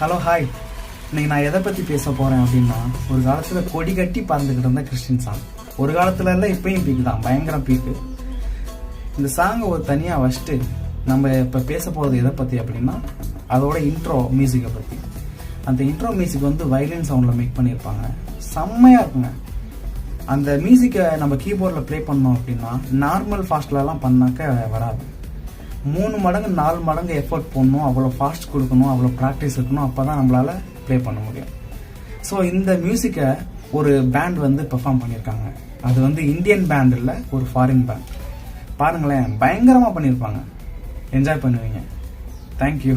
Hello hi. இன்னைக்கு நான் எதை பற்றி பேச போகிறேன் அப்படின்னா, ஒரு காலத்தில் கொடி கட்டி பறந்துக்கிட்டு இருந்த கிறிஸ்டின் சாங். ஒரு காலத்தில் இல்லை, இப்பயும் பீக்கு தான், பயங்கரம் பீக்கு. இந்த சாங்கை ஒரு தனியாக வச்சுட்டு நம்ம இப்போ பேச போகிறது எதை பற்றி அப்படின்னா, அதோட இன்ட்ரோ மியூசிக்கை பற்றி. அந்த இன்ட்ரோ மியூசிக் வந்து வயலின் சவுண்டில் மேக் பண்ணியிருப்பாங்க. செம்மையாக இருக்குங்க. அந்த மியூசிக்கை நம்ம கீபோர்டில் ப்ளே பண்ணோம் அப்படின்னா நார்மல் ஃபாஸ்ட்லலாம் பண்ணாக்க வராது. 3 மடங்கு 4 மடங்கு எஃபர்ட் போடணும், அவ்வளோ ஃபாஸ்ட் கொடுக்கணும், அவ்வளோ ப்ராக்டிஸ் இருக்கணும். அப்போ தான் நம்மளால் ப்ளே பண்ண முடியும். ஸோ இந்த மியூசிக்கை ஒரு பேண்ட் வந்து பெர்ஃபார்ம் பண்ணியிருக்காங்க. அது வந்து இந்தியன் பேண்ட் இல்லை, ஒரு ஃபாரின் பேண்ட். பாருங்களேன், பயங்கரமாக பண்ணியிருப்பாங்க. என்ஜாய் பண்ணுவீங்க. தேங்க்யூ.